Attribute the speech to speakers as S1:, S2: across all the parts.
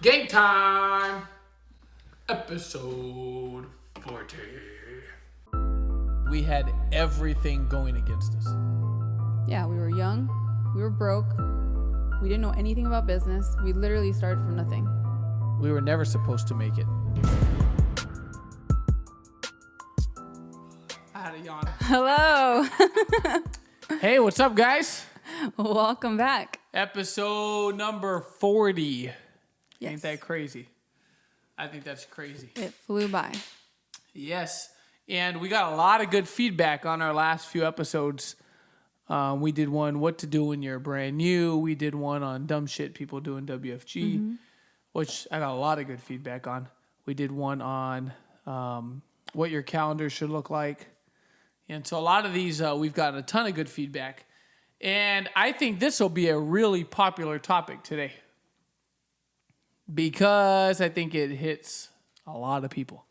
S1: Game time! Episode 40. We had everything going against us.
S2: Yeah, we were young, we were broke, we didn't know anything about business. We literally started from nothing.
S1: We were never supposed to make it. I had a yawn.
S2: Hello!
S1: Hey, what's up, guys?
S2: Welcome back.
S1: Episode number 40.
S2: Yes.
S1: Ain't that crazy? I think that's crazy.
S2: It flew by.
S1: Yes. And we got a lot of good feedback on our last few episodes. We did one, what to do when you're brand new. We did one on dumb shit people do in WFG, which I got a lot of good feedback on. We did one on what your calendar should look like. And so a lot of these, we've gotten a ton of good feedback. And I think this will be a really popular topic today because I think it hits a lot of people.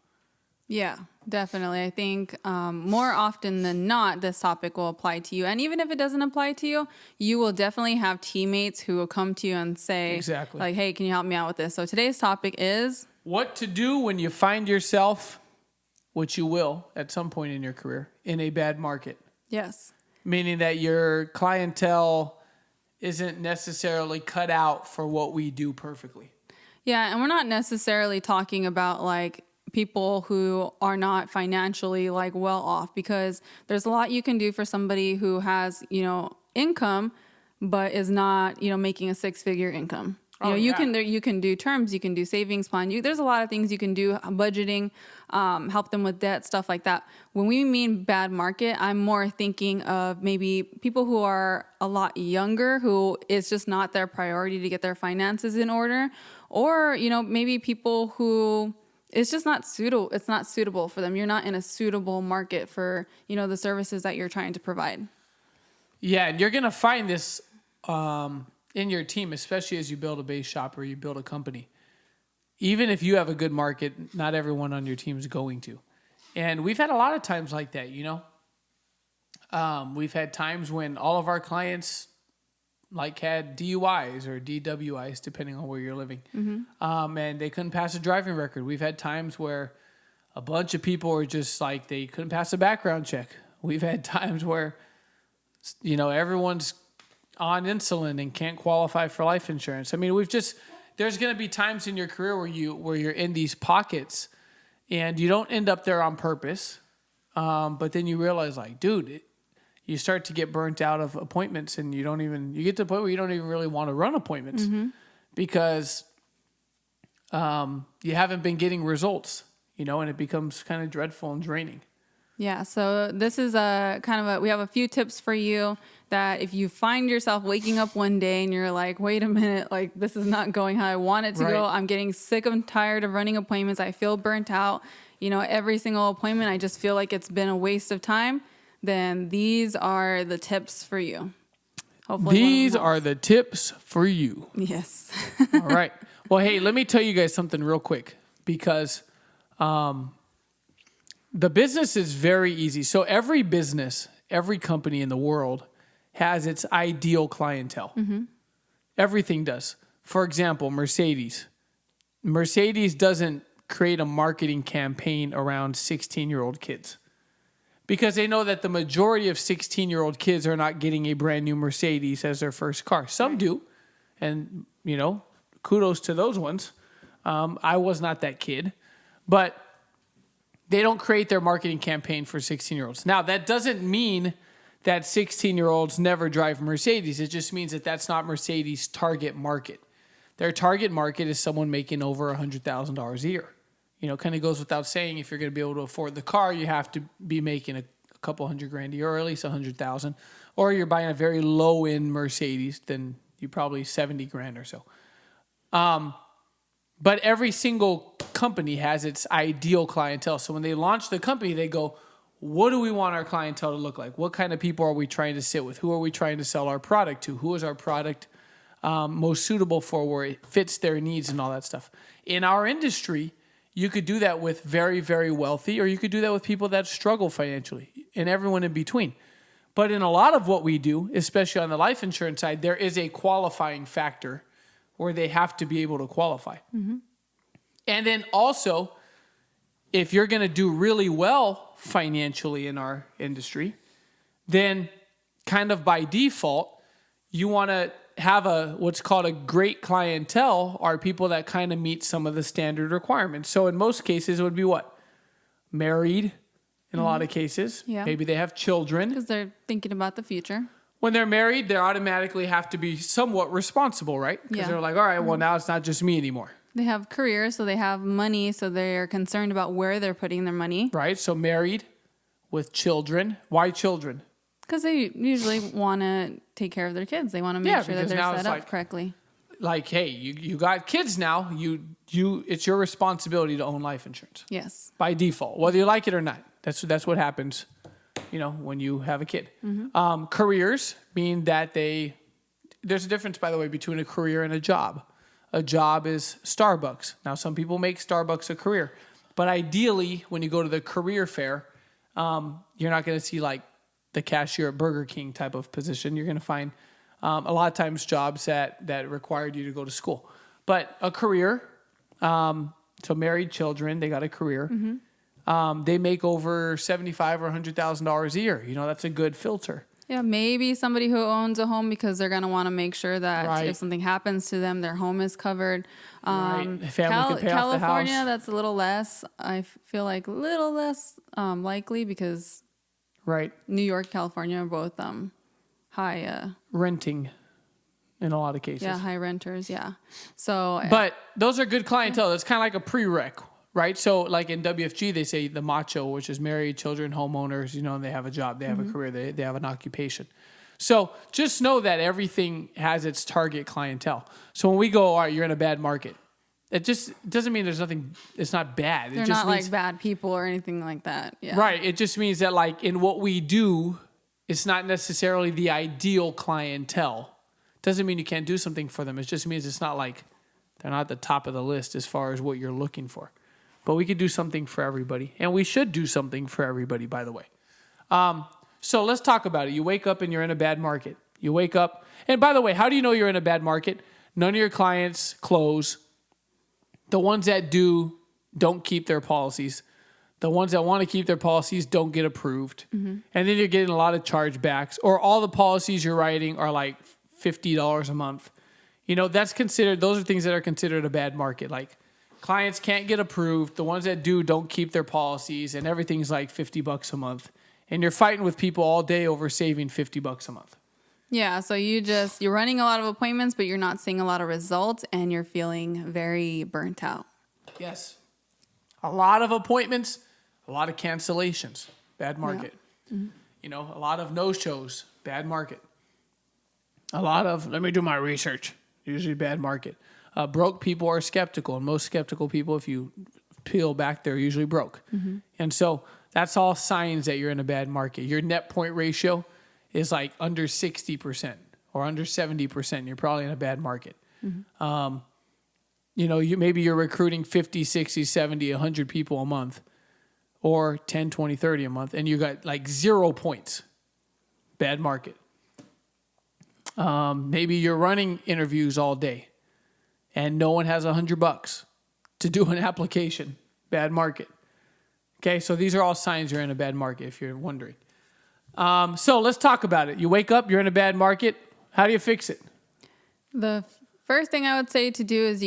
S2: Yeah, definitely. I think more often than not, this topic will apply to you. And even if it doesn't apply to you, you will definitely have teammates who will come to you and say,
S1: Exactly.
S2: like, hey, can you help me out with this? So today's topic is
S1: what to do when you find yourself, which you will at some point in your career, in a bad market.
S2: yes.
S1: Meaning that your clientele isn't necessarily cut out for what we do perfectly.
S2: Yeah, and we're not necessarily talking about like people who are not financially like well off, because there's a lot you can do for somebody who has, income but is not, making a six-figure income. You can do terms, you can do savings plan. There's a lot of things you can do, budgeting, help them with debt, stuff like that. When we mean bad market, I'm more thinking of maybe people who are a lot younger, who it's just not their priority to get their finances in order, or maybe people who it's just not suitable. It's not suitable for them. You're not in a suitable market for the services that you're trying to provide.
S1: Yeah, and you're gonna find this. In your team, especially as you build a base shop or you build a company. Even if you have a good market, not everyone on your team is going to. And we've had a lot of times like that, We've had times when all of our clients had DUIs or DWIs, depending on where you're living. And they couldn't pass a driving record. We've had times where a bunch of people were just like, they couldn't pass a background check. We've had times where, everyone's on insulin and can't qualify for life insurance. I mean, there's going to be times in your career where you're in these pockets and you don't end up there on purpose. But then you realize you start to get burnt out of appointments and you get to the point where you don't even really want to run appointments because, you haven't been getting results, and it becomes kind of dreadful and draining.
S2: Yeah, so this is we have a few tips for you that if you find yourself waking up one day and you're like, wait a minute, like this is not going how I want it to go. I'm getting sick and tired of running appointments. I feel burnt out. Every single appointment, I just feel like it's been a waste of time. Then these are the tips for you. Hopefully
S1: these are the tips for you.
S2: Yes.
S1: All right. Well, hey, let me tell you guys something real quick because the business is very easy. So every business, every company in the world has its ideal clientele. Everything does. For example, Mercedes. Mercedes doesn't create a marketing campaign around 16-year-old kids because they know that the majority of 16-year-old kids are not getting a brand new Mercedes as their first car. Some do. And, kudos to those ones. I was not that kid. But they don't create their marketing campaign for 16-year-olds. Now, that doesn't mean that 16-year-olds never drive Mercedes. It just means that that's not Mercedes' target market. Their target market is someone making over $100,000 a year. Kind of goes without saying, if you're going to be able to afford the car, you have to be making a couple $100,000 a year, or at least $100,000. Or you're buying a very low-end Mercedes, then you probably $70,000 or so. But every single company has its ideal clientele. So when they launch the company, they go, what do we want our clientele to look like? What kind of people are we trying to sit with? Who are we trying to sell our product to? Who is our product most suitable for, where it fits their needs and all that stuff? In our industry, you could do that with very, very wealthy, or you could do that with people that struggle financially, and everyone in between. But in a lot of what we do, especially on the life insurance side, there is a qualifying factor where they have to be able to qualify. And then also, if you're going to do really well financially in our industry, then kind of by default, you want to have what's called a great clientele, are people that kind of meet some of the standard requirements. So in most cases, it would be what? Married in a lot of cases.
S2: Yeah.
S1: Maybe they have children.
S2: Because they're thinking about the future.
S1: When they're married, they automatically have to be somewhat responsible, right? Because they're like, all right, well, now it's not just me anymore.
S2: They have careers, so they have money, so they're concerned about where they're putting their money.
S1: Right? So married with children. Why children?
S2: Because they usually want to take care of their kids. They want to make sure that they're set up correctly.
S1: Like, hey, you got kids now. It's your responsibility to own life insurance.
S2: Yes.
S1: By default, whether you like it or not. That's what happens, when you have a kid. Careers mean that there's a difference, by the way, between a career and a job. A job is Starbucks. Now, some people make Starbucks a career. But ideally, when you go to the career fair, you're not going to see like the cashier at Burger King type of position. You're going to find a lot of times jobs that required you to go to school. But a career, so married children, they got a career. They make over $75,000 or $100,000 a year. That's a good filter.
S2: Yeah, maybe somebody who owns a home because they're going to want to make sure that if something happens to them, their home is covered.
S1: Family can pay off the
S2: California,
S1: house.
S2: That's a little less. I feel like a little less likely because New York, California are both high
S1: renting in a lot of cases.
S2: Yeah, high renters. Yeah. So,
S1: but those are good clientele. That's kind of like a prereq. Right. So like in WFG, they say the macho, which is married, children, homeowners, and they have a job, they have a career, they have an occupation. So just know that everything has its target clientele. So when we go, all right, you're in a bad market, it just doesn't mean there's nothing, it's not bad.
S2: They're not like bad people or anything like that. Yeah.
S1: Right. It just means that like in what we do, it's not necessarily the ideal clientele. Doesn't mean you can't do something for them. It just means it's not like they're not at the top of the list as far as what you're looking for. But we could do something for everybody. And we should do something for everybody, by the way. So let's talk about it. You wake up and you're in a bad market. You wake up. And by the way, how do you know you're in a bad market? None of your clients close. The ones that do don't keep their policies. The ones that want to keep their policies don't get approved. And then you're getting a lot of chargebacks. Or all the policies you're writing are like $50 a month. That's considered, those are things that are considered a bad market. Like, clients can't get approved. The ones that do don't keep their policies, and everything's like $50 a month. And you're fighting with people all day over saving $50 a month.
S2: Yeah, so you're running a lot of appointments, but you're not seeing a lot of results, and you're feeling very burnt out.
S1: Yes. A lot of appointments, a lot of cancellations, bad market. Yeah. A lot of no-shows, bad market. A lot of, let me do my research, usually bad market. Broke people are skeptical, and most skeptical people, if you peel back, they're usually broke. And so that's all signs that you're in a bad market. Your net point ratio is like under 60% or under 70%. You're probably in a bad market. Maybe you're recruiting 50, 60, 70, 100 people a month or 10, 20, 30 a month, and you got like 0 points. Bad market. Maybe you're running interviews all day and no one has $100 to do an application. Bad market. Okay, so these are all signs you're in a bad market, if you're wondering. So let's talk about it. You wake up, you're in a bad market. How do you fix it?
S2: The first thing I would say to do is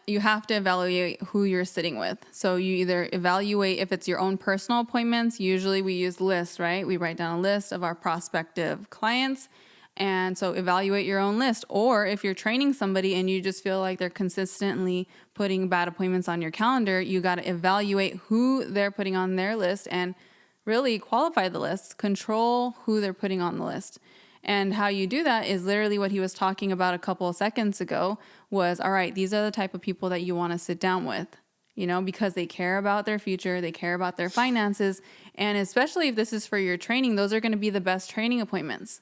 S2: you have to evaluate who you're sitting with. So you either evaluate if it's your own personal appointments. Usually we use lists, right? We write down a list of our prospective clients. And so evaluate your own list. Or if you're training somebody and you just feel like they're consistently putting bad appointments on your calendar, you got to evaluate who they're putting on their list and really qualify the list, control who they're putting on the list. And how you do that is literally what he was talking about a couple of seconds ago was, all right, these are the type of people that you want to sit down with, because they care about their future, they care about their finances. And especially if this is for your training, those are going to be the best training appointments.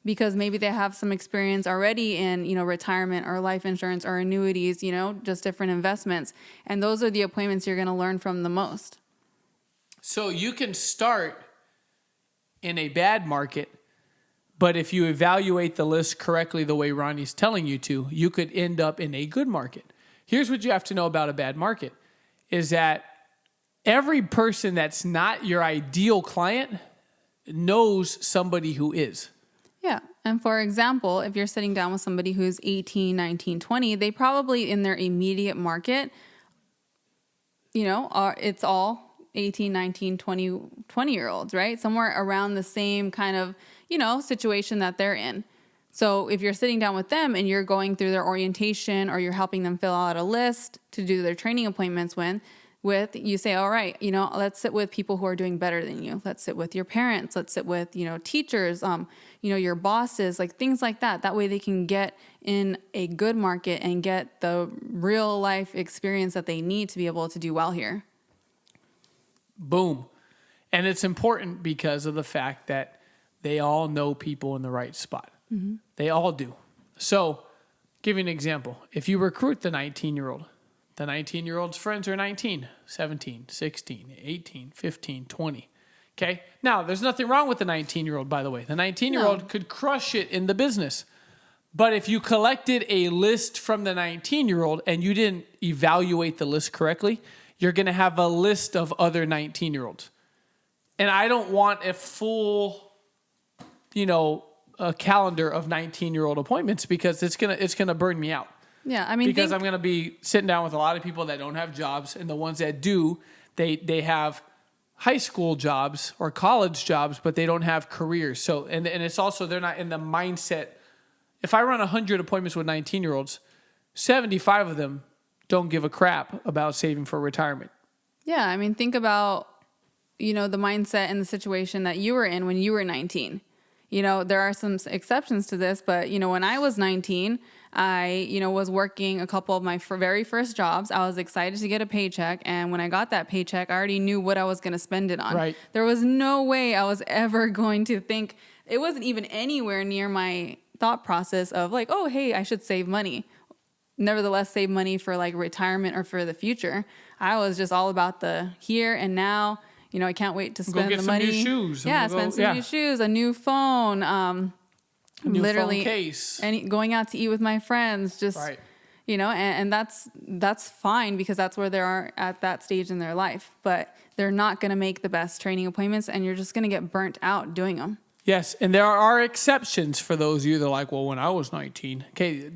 S2: Because maybe they have some experience already in, retirement or life insurance or annuities, just different investments. And those are the appointments you're going to learn from the most.
S1: So you can start in a bad market But if you evaluate the list correctly the way Ronnie's telling you to, you could end up in a good market. Here's what you have to know about a bad market is that every person that's not your ideal client knows somebody who is.
S2: Yeah. And for example, if you're sitting down with somebody who's 18, 19, 20, they probably in their immediate market, it's all 18, 19, 20-year-olds, right? Somewhere around the same kind of, situation that they're in. So if you're sitting down with them and you're going through their orientation or you're helping them fill out a list to do their training appointments with, you say, all right, let's sit with people who are doing better than you. Let's sit with your parents. Let's sit with, teachers, your bosses, like things like that. That way they can get in a good market and get the real life experience that they need to be able to do well here.
S1: Boom. And it's important because of the fact that they all know people in the right spot. Mm-hmm. They all do. So, give you an example. If you recruit the 19-year-old, the 19-year-old's friends are 19, 17, 16, 18, 15, 20. Okay? Now, there's nothing wrong with the 19-year-old, by the way. The 19-year-old could crush it in the business. But if you collected a list from the 19-year-old and you didn't evaluate the list correctly, you're going to have a list of other 19-year-olds. And I don't want a full, a calendar of 19-year-old appointments because it's gonna burn me out.
S2: Yeah, I'm
S1: going to be sitting down with a lot of people that don't have jobs, and the ones that do, they have high school jobs or college jobs, but they don't have careers. So, and it's also, they're not in the mindset. If I run 100 appointments with 19-year-olds, 75 of them don't give a crap about saving for retirement.
S2: Yeah, think about, the mindset and the situation that you were in when you were 19. There are some exceptions to this, but, when I was 19, I, was working a couple of my very first jobs. I was excited to get a paycheck. And when I got that paycheck, I already knew what I was going to spend it on.
S1: Right.
S2: There was no way I was ever going to think, it wasn't even anywhere near my thought process of like, oh, hey, I should save money. Nevertheless, save money for like retirement or for the future. I was just all about the here and now. I can't wait to spend the money.
S1: Go get some new shoes.
S2: Spend some new shoes, a new phone,
S1: new
S2: literally
S1: phone case,
S2: and going out to eat with my friends. Just
S1: right.
S2: And that's fine because that's where they are at that stage in their life. But they're not going to make the best training appointments, and you're just going to get burnt out doing them.
S1: Yes, and there are exceptions for those of you that are like, well, when I was 19, okay,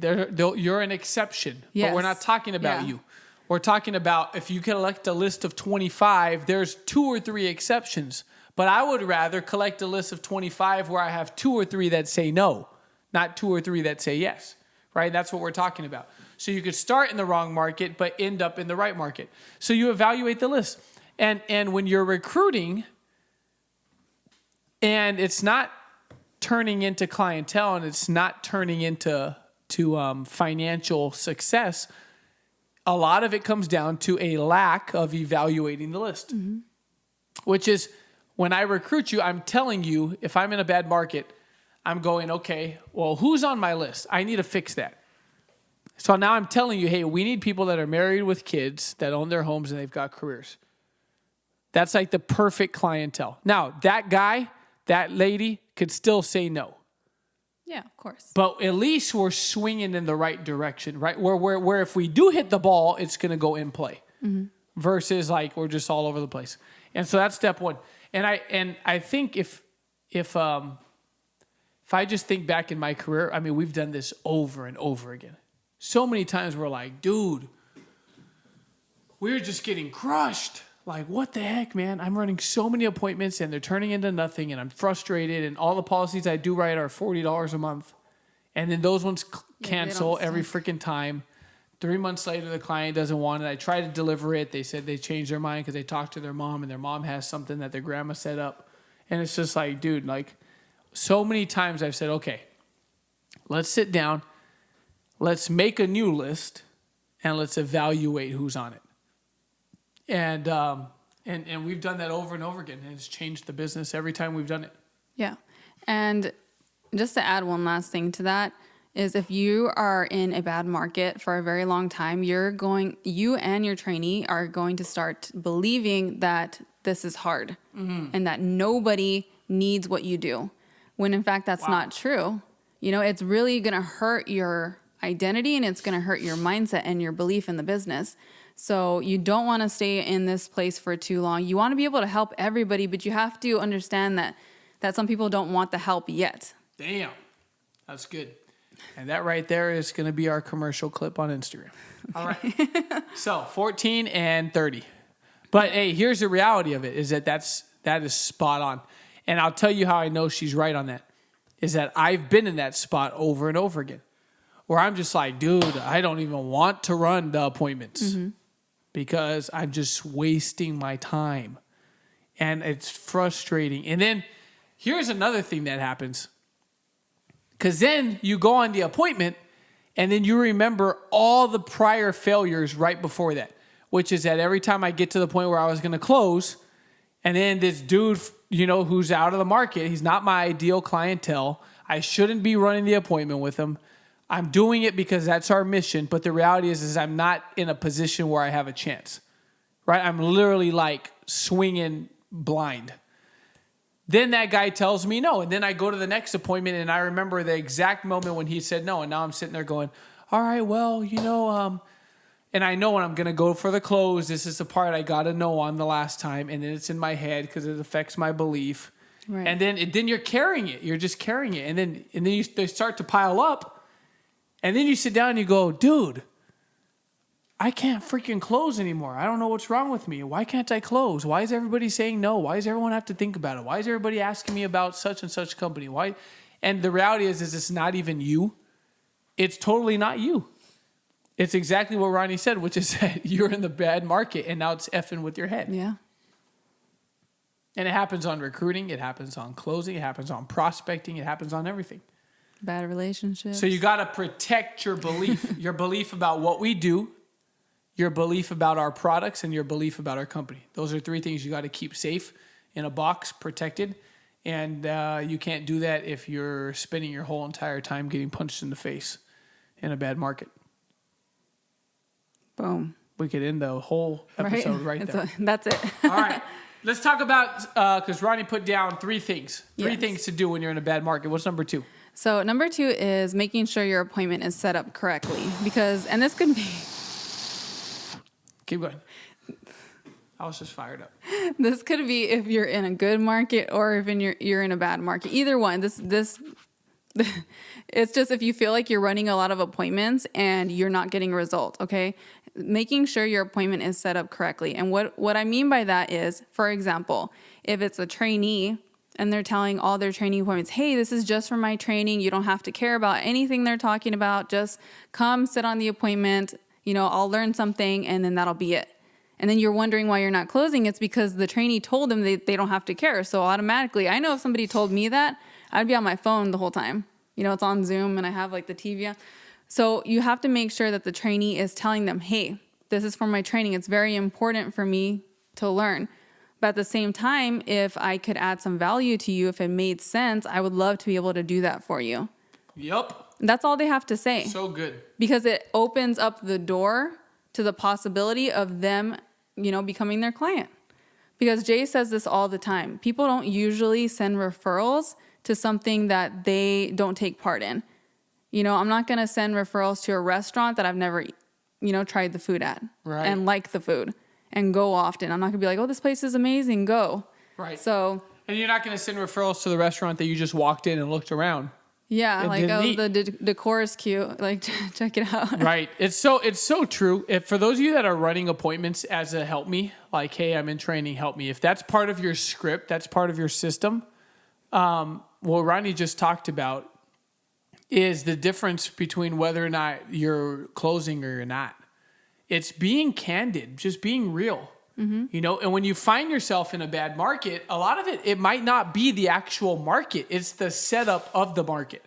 S1: you're an exception, but we're not talking about you. We're talking about if you collect a list of 25, there's 2 or 3 exceptions. But I would rather collect a list of 25 where I have 2 or 3 that say no, not 2 or 3 that say yes, right? That's what we're talking about. So you could start in the wrong market, but end up in the right market. So you evaluate the list. And when you're recruiting, and it's not turning into clientele and it's not turning into financial success, a lot of it comes down to a lack of evaluating the list, which is when I recruit you, I'm telling you, if I'm in a bad market, I'm going, okay, well, who's on my list? I need to fix that. So now I'm telling you, hey, we need people that are married with kids that own their homes and they've got careers. That's like the perfect clientele. Now, that guy, that lady could still say no.
S2: Yeah, of course.
S1: But at least we're swinging in the right direction, right? Where if we do hit the ball, it's going to go in play versus like we're just all over the place. And so that's step one. And I think if I just think back in my career, we've done this over and over again. So many times we're like, dude, we're just getting crushed. Like, what the heck, man? I'm running so many appointments and they're turning into nothing and I'm frustrated and all the policies I do write are $40 a month. And then those ones cancel every freaking time. 3 months later, the client doesn't want it. I try to deliver it. They said they changed their mind because they talked to their mom and their mom has something that their grandma set up. And it's just like, dude, like so many times I've said, okay, let's sit down. Let's make a new list and let's evaluate who's on it. And we've done that over and over again. And it's changed the business every time we've done it.
S2: Yeah. And just to add one last thing to that is if you are in a bad market for a very long time, you and your trainee are going to start believing that this is hard and that nobody needs what you do. when in fact that's not true. It's really going to hurt your identity and it's going to hurt your mindset and your belief in the business. So you don't want to stay in this place for too long. You want to be able to help everybody, but you have to understand that some people don't want the help yet.
S1: Damn. That's good. And that right there is going to be our commercial clip on Instagram. All right. So 14 and 30. But hey, here's the reality of it is that is spot on. And I'll tell you how I know she's right on that is that I've been in that spot over and over again where I'm just like, dude, I don't even want to run the appointments because I'm just wasting my time. And it's frustrating. And then here's another thing that happens. Because then you go on the appointment and then you remember all the prior failures right before that, which is that every time I get to the point where I was going to close, and then this dude, who's out of the market, he's not my ideal clientele. I shouldn't be running the appointment with him. I'm doing it because that's our mission. But the reality is I'm not in a position where I have a chance, right? I'm literally like swinging blind. Then that guy tells me no. And then I go to the next appointment and I remember the exact moment when he said no. And now I'm sitting there going, all right, well, and I know when I'm going to go for the close, this is the part I got to know on the last time. And then it's in my head because it affects my belief. Right. And then you're carrying it. You're just carrying it. And then they start to pile up. And then you sit down and you go, dude, I can't freaking close anymore. I don't know what's wrong with me. Why can't I close? Why is everybody saying no? Why does everyone have to think about it? Why is everybody asking me about such and such company? Why? And the reality is it's not even you. It's totally not you. It's exactly what Ronnie said, which is that you're in the bad market and now it's effing with your head.
S2: Yeah.
S1: And it happens on recruiting. It happens on closing. It happens on prospecting. It happens on everything.
S2: Bad relationships.
S1: So you got to protect your belief, your belief about what we do, your belief about our products, and your belief about our company. Those are three things you got to keep safe in a box, protected. And you can't do that if you're spending your whole entire time getting punched in the face in a bad market.
S2: Boom.
S1: We could end the whole episode right there.
S2: That's it.
S1: All right. Let's talk about, because Ronnie put down three things. Three things to do when you're in a bad market. What's number 2?
S2: So number 2 is making sure your appointment is set up correctly. And this could be...
S1: Keep going. I was just fired up.
S2: This could be if you're in a good market or if you're in a bad market. Either one. This it's just if you feel like you're running a lot of appointments and you're not getting results, okay? Making sure your appointment is set up correctly. And what I mean by that is, for example, if it's a trainee and they're telling all their training appointments, hey, this is just for my training. You don't have to care about anything they're talking about. Just come sit on the appointment. I'll learn something and then that'll be it. And then you're wondering why you're not closing. It's because the trainee told them they don't have to care. So automatically, I know if somebody told me that, I'd be on my phone the whole time. It's on Zoom and I have like the TV on. So you have to make sure that the trainee is telling them, hey, this is for my training. It's very important for me to learn. But at the same time, if I could add some value to you, if it made sense, I would love to be able to do that for you.
S1: Yup.
S2: That's all they have to say.
S1: So good.
S2: Because it opens up the door to the possibility of them, becoming their client. Because Jay says this all the time. People don't usually send referrals to something that they don't take part in. I'm not going to send referrals to a restaurant that I've never, tried the food at.
S1: Right.
S2: And like the food and go often. I'm not going to be like, oh, this place is amazing. Go.
S1: Right.
S2: So.
S1: And you're not going to send referrals to the restaurant that you just walked in and looked around.
S2: Yeah, like, oh, the decor is cute. Like, check it out.
S1: Right. It's so true. If for those of you that are running appointments as a help me, like, hey, I'm in training, help me. If that's part of your script, that's part of your system. What Ronnie just talked about is the difference between whether or not you're closing or you're not. It's being candid, just being real. Mm-hmm. And when you find yourself in a bad market, a lot of it might not be the actual market. It's the setup of the market.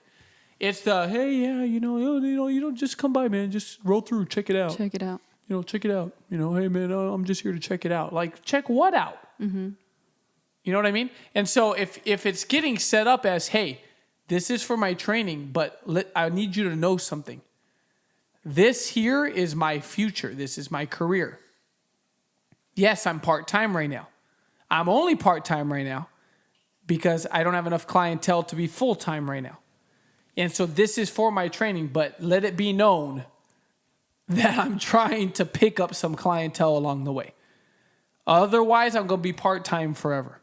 S1: It's the, hey, yeah, you don't just come by, man. Just roll through, check it out.
S2: Check it out.
S1: Check it out. Hey, man, I'm just here to check it out. Like, check what out? Mm-hmm. You know what I mean? And so if it's getting set up as, hey, this is for my training, but I need you to know something. This here is my future. This is my career. Yes, I'm part-time right now. I'm only part-time right now. because I don't have enough clientele to be full-time right now. And so this is for my training, but let it be known that I'm trying to pick up some clientele along the way. Otherwise, I'm going to be part-time forever.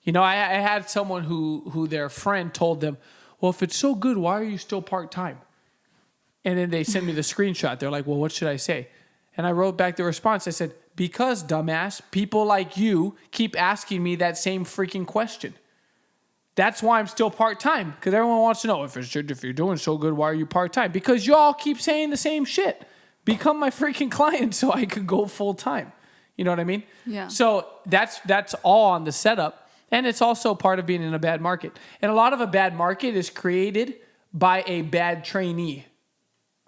S1: You know, I had someone who their friend told them, well, if it's so good, why are you still part-time? And then they sent me the screenshot. They're like, well, what should I say? And I wrote back the response. I said, because, dumbass, people like you keep asking me that same freaking question. That's why I'm still part-time, because everyone wants to know, if you're doing so good, why are you part-time? Because you all keep saying the same shit. Become my freaking client so I could go full-time. You know what I mean?
S2: Yeah.
S1: So that's all on the setup. And it's also part of being in a bad market. And a lot of a bad market is created by a bad trainee.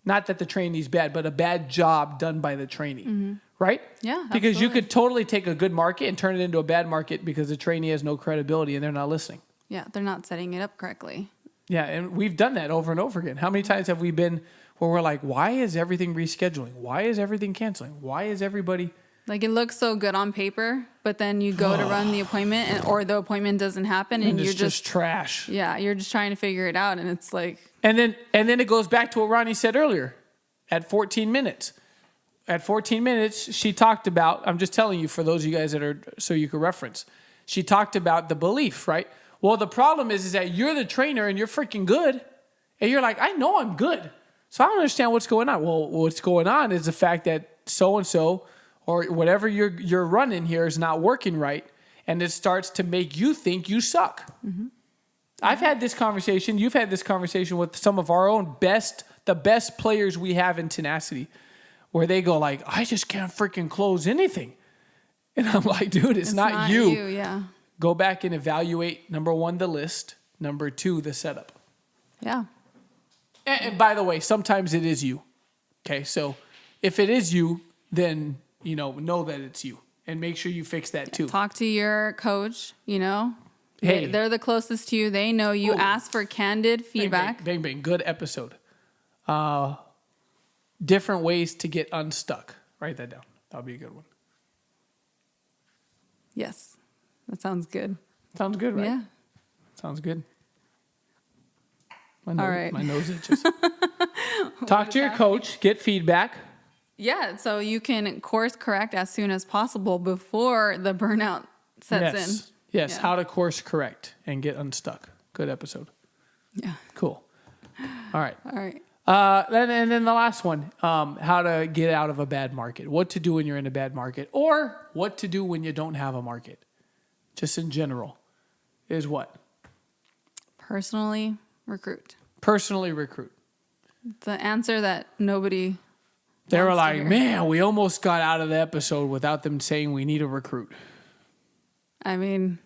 S1: Not that the trainee's bad, but a bad job done by the trainee. Right?
S2: Yeah,
S1: because
S2: absolutely.
S1: you could totally take a good market and turn it into a bad market because the trainee has no credibility and they're not listening.
S2: Yeah, they're not setting it up correctly.
S1: Yeah, and we've done that over and over again. How many times have we been where we're like, why is everything rescheduling? Why is everything canceling? Why is everybody...
S2: Like, it looks so good on paper, but then you go to run the appointment or the appointment doesn't happen and you're
S1: just trash.
S2: Yeah, you're just trying to figure it out and it's like...
S1: And then it goes back to what Ronnie said earlier at 14 minutes. At 14 minutes, she talked about, I'm just telling you for those of you guys that are, so you can reference. She talked about the belief, right? Well, the problem is that you're the trainer and you're freaking good. And you're like, I know I'm good. So I don't understand what's going on. Well, what's going on is the fact that so-and-so or whatever you're running here is not working right. And it starts to make you think you suck. Mm-hmm. I've had this conversation. You've had this conversation with some of our own the best players we have in Tenacity, where they go like, I just can't freaking close anything. And I'm like, dude, it's not you.
S2: Yeah.
S1: Go back and evaluate, number one, the list. Number two, the setup.
S2: Yeah.
S1: And by the way, sometimes it is you. Okay, so if it is you, then, know that it's you. And make sure you fix that too.
S2: Talk to your coach,
S1: Hey.
S2: They're the closest to you. They know you. Ask for candid feedback.
S1: Bang, bang, bang. Good episode. Different ways to get unstuck. Write that down. That'll be a good one.
S2: Yes. That sounds good.
S1: Sounds good, right?
S2: Yeah.
S1: Sounds good.
S2: All right.
S1: My nose itches. Talk to your coach. Get feedback.
S2: Yeah. So you can course correct as soon as possible before the burnout sets in.
S1: Yes.
S2: Yeah.
S1: How to course correct and get unstuck. Good episode.
S2: Yeah.
S1: Cool. All right.
S2: All right.
S1: And then the last one, how to get out of a bad market. What to do when you're in a bad market, or what to do when you don't have a market. Just in general, is what?
S2: Personally recruit.
S1: Personally recruit.
S2: The answer that nobody.
S1: They were
S2: wants to
S1: like,
S2: hear.
S1: man, we almost got out of the episode without them saying we need a recruit.
S2: I mean,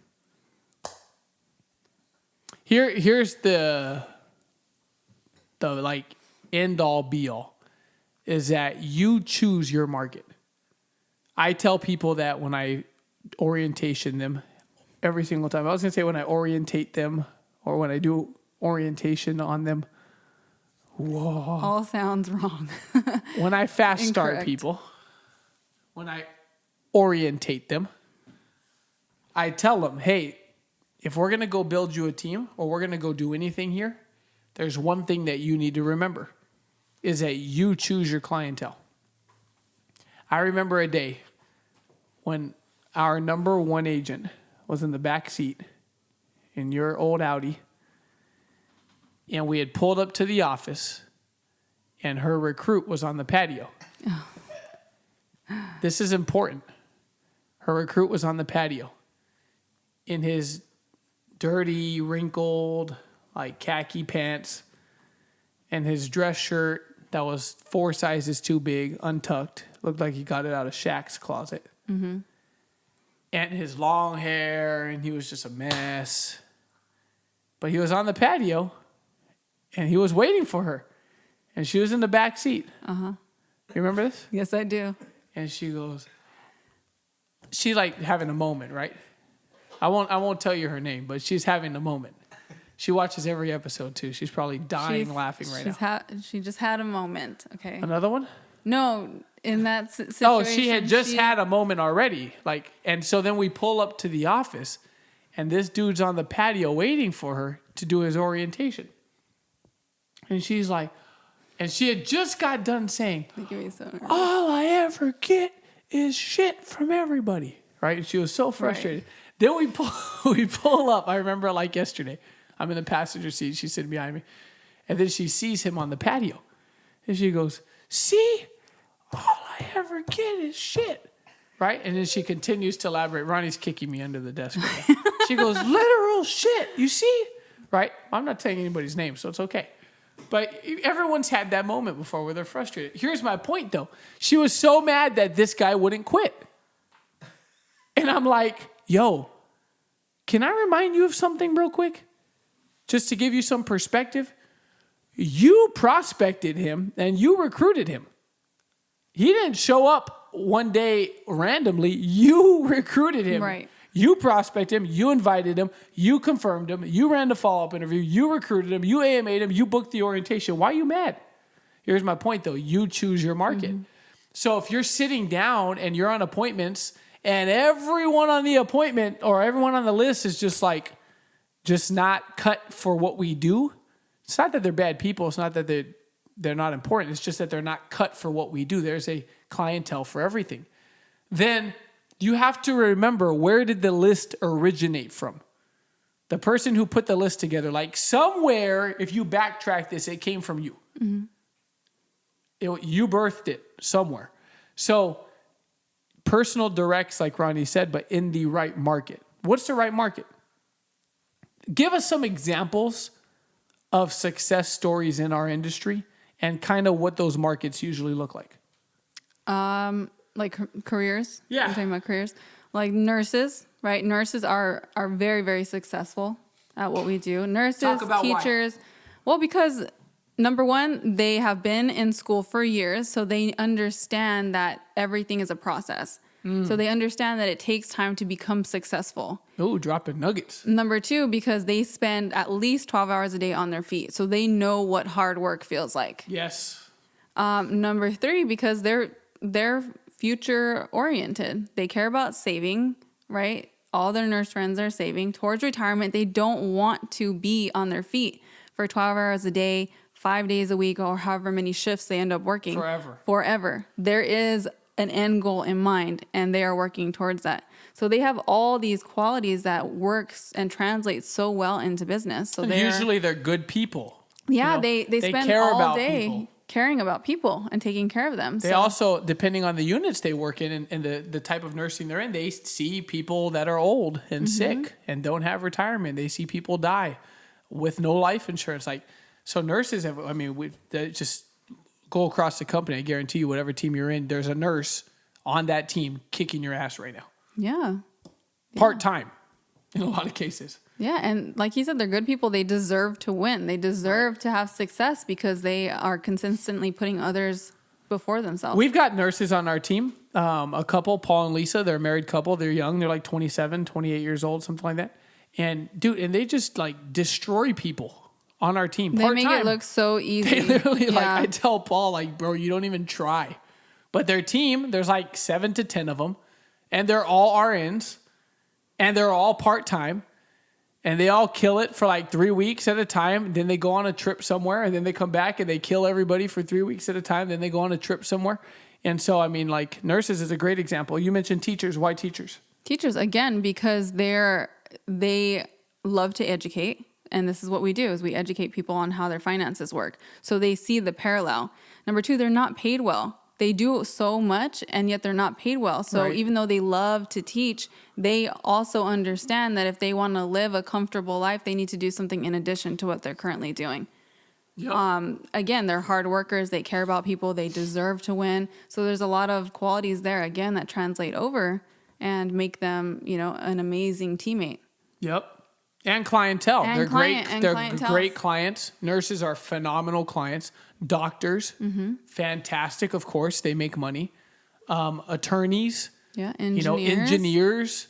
S1: here's the like end all be all is that you choose your market. I tell people that when I orientation them every single time. I was going to say when I orientate them or when I do orientation on them. Whoa.
S2: all sounds wrong.
S1: When I fast start
S2: Incorrect.
S1: people, when I orientate them, I tell them, hey, if we're going to go build you a team or we're going to go do anything here, there's one thing that you need to remember is that you choose your clientele. I remember a day when our number one agent was in the back seat in your old Audi, and we had pulled up to the office, and her recruit was on the patio.
S2: Oh.
S1: This is important. Her recruit was on the patio in his dirty, wrinkled, like khaki pants, and his dress shirt that was 4 sizes too big, untucked. Looked like he got it out of Shaq's closet. Mm-hmm. And his long hair, and he was just a mess. But he was on the patio, and he was waiting for her. And she was in the back seat. Uh-huh. You remember this?
S2: Yes, I do.
S1: And she goes, she like having a moment, right? I won't tell you her name, but she's having a moment. She watches every episode too. She's probably dying laughing right now.
S2: She just had a moment. Okay.
S1: Another one?
S2: No, in that situation.
S1: Oh, she had just had a moment already. And so then we pull up to the office, And this dude's on the patio waiting for her to do his orientation. And she's like, and she had just got done saying, all I ever get is shit from everybody. Right? And she was so frustrated. Right. Then we pull up. I remember like yesterday. I'm in the passenger seat. She's sitting behind me. And then she sees him on the patio. And she goes, see? All I ever get is shit. Right? And then she continues to elaborate. Ronnie's kicking me under the desk right now. She goes, literal shit. You see? Right? I'm not saying anybody's name, so it's okay. But everyone's had that moment before where they're frustrated. Here's my point, though. She was so mad that this guy wouldn't quit. And I'm like, yo, can I remind you of something real quick? Just to give you some perspective. You prospected him and you recruited him. He didn't show up one day randomly. You recruited him.
S2: Right.
S1: You prospected him. You invited him. You confirmed him. You ran the follow-up interview. You recruited him. You AMA'd him. You booked the orientation. Why are you mad? Here's my point, though. You choose your market. Mm-hmm. So if you're sitting down and you're on appointments and everyone on the appointment or everyone on the list is just like, just not cut for what we do, it's not that they're bad people. It's not that they're not important. It's just that they're not cut for what we do. There's a clientele for everything. Then you have to remember, where did the list originate from? The person who put the list together, like somewhere, if you backtrack this, it came from you. Mm-hmm. You birthed it somewhere. So personal directs, like Ronnie said, but in the right market. What's the right market? Give us some examples of success stories in our industry and kind of what those markets usually look like.
S2: Like careers?
S1: Yeah.
S2: I'm talking about careers. Like nurses, right? Nurses are very, very successful at what we do. Nurses, teachers. Why? Well, because number one, they have been in school for years, so they understand that everything is a process. So they understand that it takes time to become successful.
S1: Oh, dropping nuggets.
S2: Number two, because they spend at least 12 hours a day on their feet. So they know what hard work feels like.
S1: Yes.
S2: Number three, because they're future oriented. They care about saving, right? All their nurse friends are saving towards retirement. They don't want to be on their feet for 12 hours a day, 5 days a week, or however many shifts they end up working. Forever. There is an end goal in mind, and they are working towards that. So they have all these qualities that works and translates so well into business. So
S1: usually they're good people.
S2: Yeah, they spend all day caring about people and taking care of them.
S1: They also, depending on the units they work in and the type of nursing they're in, they see people that are old and sick and don't have retirement. They see people die with no life insurance. Like, so nurses have, they just go across the company. I guarantee you, whatever team you're in, there's a nurse on that team kicking your ass right now.
S2: Yeah.
S1: Part-time in a lot of cases.
S2: Yeah, and like he said, they're good people. They deserve to win. They deserve to have success because they are consistently putting others before themselves.
S1: We've got nurses on our team. A couple, Paul and Lisa, they're a married couple. They're young. They're like 27, 28 years old, something like that. And they just like destroy people on our team.
S2: They make it look so easy.
S1: They literally I tell Paul, like, bro, you don't even try. But their team, there's like 7 to 10 of them, and they're all RNs, and they're all part-time, and they all kill it for like 3 weeks at a time. Then they go on a trip somewhere, and then they come back and they kill everybody for 3 weeks at a time. Then they go on a trip somewhere. And so, like, nurses is a great example. You mentioned teachers. Why teachers?
S2: Teachers, again, because they love to educate. And this is what we do, is we educate people on how their finances work. So they see the parallel. Number two, they're not paid well. They do so much, and yet they're not paid well. So even though they love to teach, they also understand that if they want to live a comfortable life, they need to do something in addition to what they're currently doing. Yep. Again, they're hard workers. They care about people. They deserve to win. So there's a lot of qualities there, again, that translate over and make them, an amazing teammate.
S1: Yep. And clientele. They're
S2: clientele.
S1: Great clients. Nurses are phenomenal clients. Doctors, fantastic, of course. They make money. Attorneys.
S2: Yeah, engineers.
S1: Engineers.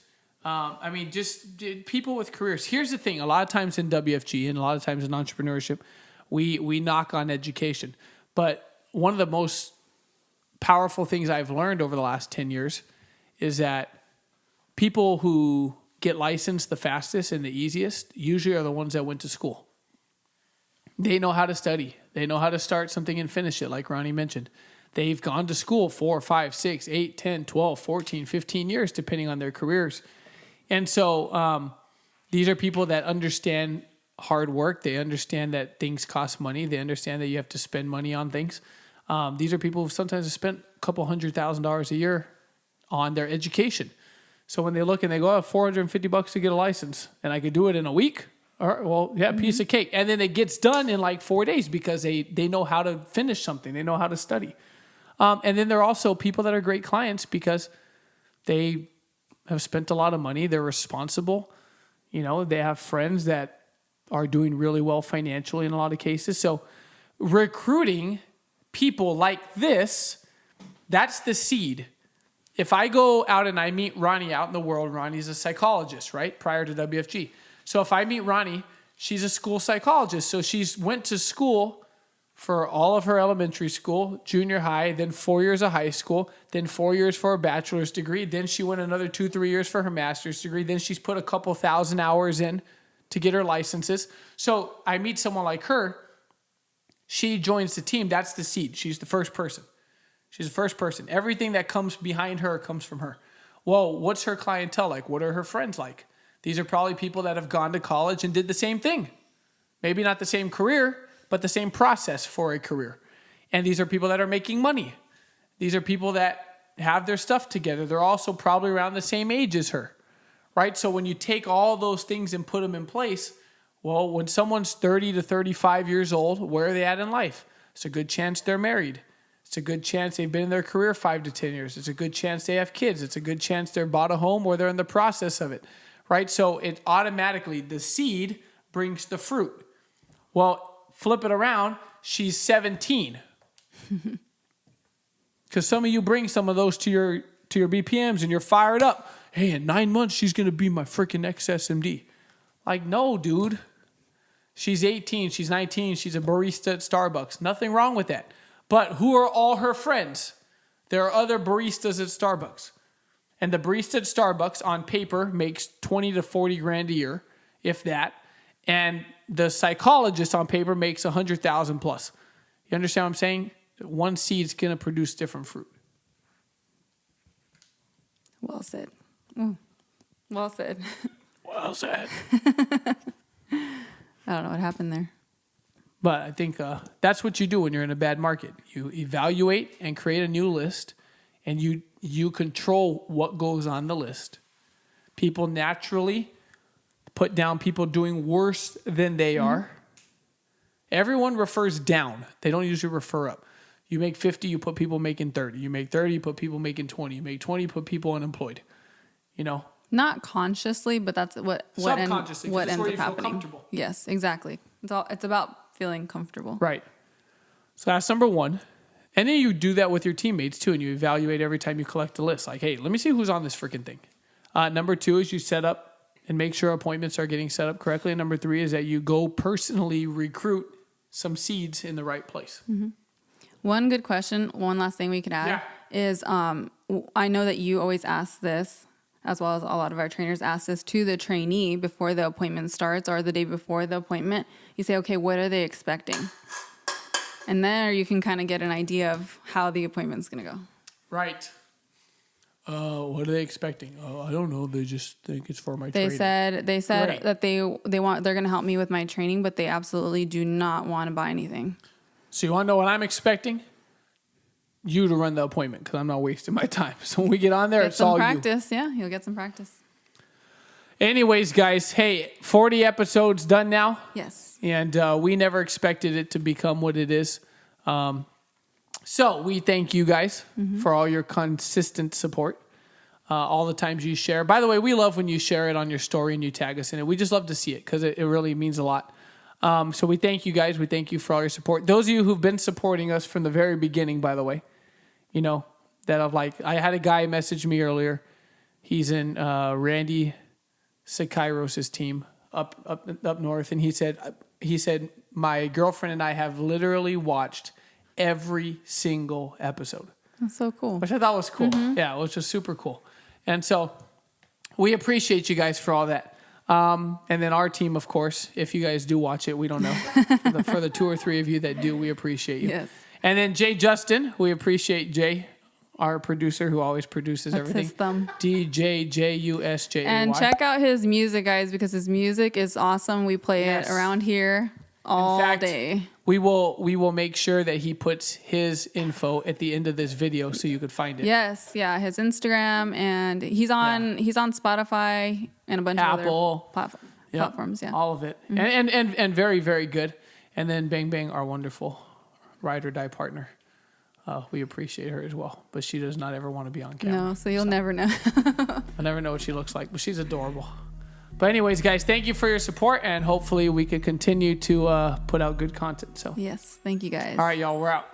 S1: Just people with careers. Here's the thing. A lot of times in WFG and a lot of times in entrepreneurship, we knock on education. But one of the most powerful things I've learned over the last 10 years is that people who get licensed the fastest and the easiest usually are the ones that went to school. They know how to study. They know how to start something and finish it, like Ronnie mentioned. They've gone to school 4, 5, 6, 8, 10, 12, 14, 15 years, depending on their careers. And so these are people that understand hard work. They understand that things cost money. They understand that you have to spend money on things. These are people who sometimes have spent a couple $100,000 a year on their education. So when they look and they go, $450 to get a license, and I could do it in a week. All right, well, yeah, piece of cake. And then it gets done in like 4 days because they know how to finish something. They know how to study. And then there are also people that are great clients because they have spent a lot of money. They're responsible. They have friends that are doing really well financially in a lot of cases. So recruiting people like this, that's the seed. If I go out and I meet Ronnie out in the world, Ronnie's a psychologist, right? Prior to WFG. So if I meet Ronnie, she's a school psychologist. So she's went to school for all of her elementary school, junior high, then 4 years of high school, then 4 years for a bachelor's degree. Then she went another 2-3 years for her master's degree. Then she's put a couple thousand hours in to get her licenses. So I meet someone like her. She joins the team. That's the seed. She's the first person. She's the first person. Everything that comes behind her comes from her. Well, what's her clientele like? What are her friends like? These are probably people that have gone to college and did the same thing. Maybe not the same career, but the same process for a career. And these are people that are making money. These are people that have their stuff together. They're also probably around the same age as her, right? So when you take all those things and put them in place, well, when someone's 30 to 35 years old, where are they at in life? It's a good chance they're married. It's a good chance they've been in their career 5 to 10 years. It's a good chance they have kids. It's a good chance they're bought a home or they're in the process of it, right? So it automatically, the seed brings the fruit. Well, flip it around, she's 17. Because some of you bring some of those to your BPMs and you're fired up. Hey, in 9 months, she's going to be my freaking next SMD. Like, no, dude. She's 18, she's 19, she's a barista at Starbucks. Nothing wrong with that. But who are all her friends? There are other baristas at Starbucks. And the barista at Starbucks on paper makes 20 to 40 grand a year, if that. And the psychologist on paper makes 100,000 plus. You understand what I'm saying? One seed's going to produce different fruit.
S2: Well said. Well said.
S1: Well said.
S2: I don't know what happened there.
S1: But I think that's what you do when you're in a bad market. You evaluate and create a new list, and you control what goes on the list. People naturally put down people doing worse than they are. Everyone refers down. They don't usually refer up. You make 50, you put people making 30. You make 30, you put people making 20. You make 20, you put people unemployed.
S2: Not consciously, but that's what
S1: subconsciously,
S2: what
S1: that's
S2: ends
S1: where
S2: up
S1: you feel
S2: happening.
S1: comfortable.
S2: Yes, exactly. It's about feeling comfortable.
S1: Right. So that's number one. And then you do that with your teammates too, and you evaluate every time you collect a list. Like, hey, let me see who's on this freaking thing. Number two is you set up and make sure appointments are getting set up correctly. And number three is that you go personally recruit some seeds in the right place.
S2: Mm-hmm. One good question, one last thing we could add is I know that you always ask this, as well as a lot of our trainers ask this to the trainee before the appointment starts or the day before the appointment. You say, okay, what are they expecting? And there you can kind of get an idea of how the appointment's going to go.
S1: Right. What are they expecting? I don't know. They just think it's for my training.
S2: They said
S1: Great.
S2: that they're going to help me with my training, but they absolutely do not want to buy anything.
S1: So you want to know what I'm expecting? You to run the appointment because I'm not wasting my time. So when we get on there, it's all
S2: practice. Yeah, you'll get some practice.
S1: Anyways, guys, hey, 40 episodes done now.
S2: Yes.
S1: And we never expected it to become what it is. So we thank you guys for all your consistent support, all the times you share. By the way, we love when you share it on your story and you tag us in it. We just love to see it because it really means a lot. So we thank you guys. We thank you for all your support. Those of you who've been supporting us from the very beginning, by the way, that I had a guy message me earlier. He's in Randy Sakairos' team up north. And he said, my girlfriend and I have literally watched every single episode.
S2: That's so cool.
S1: Which I thought was cool. Yeah, which was super cool. And so we appreciate you guys for all that. And then our team, of course, if you guys do watch it, we don't know. For the 2 or 3 of you that do, we appreciate you.
S2: Yes.
S1: And then Jay Justin, we appreciate Jay, our producer who always produces
S2: That's
S1: everything.
S2: his thumb.
S1: DJJUSJAY.
S2: And check out his music, guys, because his music is awesome. We play it around here all day.
S1: We will make sure that he puts his info at the end of this video so you could find it.
S2: Yes, yeah, his Instagram, and he's on Spotify and a bunch
S1: Apple,
S2: of other platforms. Yeah,
S1: all of it, and very, very good. And then Bang Bang, our wonderful ride or die partner. We appreciate her as well, but she does not ever want to be on camera.
S2: No, so you'll never know.
S1: I'll never know what she looks like, but she's adorable. But anyways, guys, thank you for your support, and hopefully we can continue to put out good content. So
S2: yes, thank you guys.
S1: All right, y'all, we're out.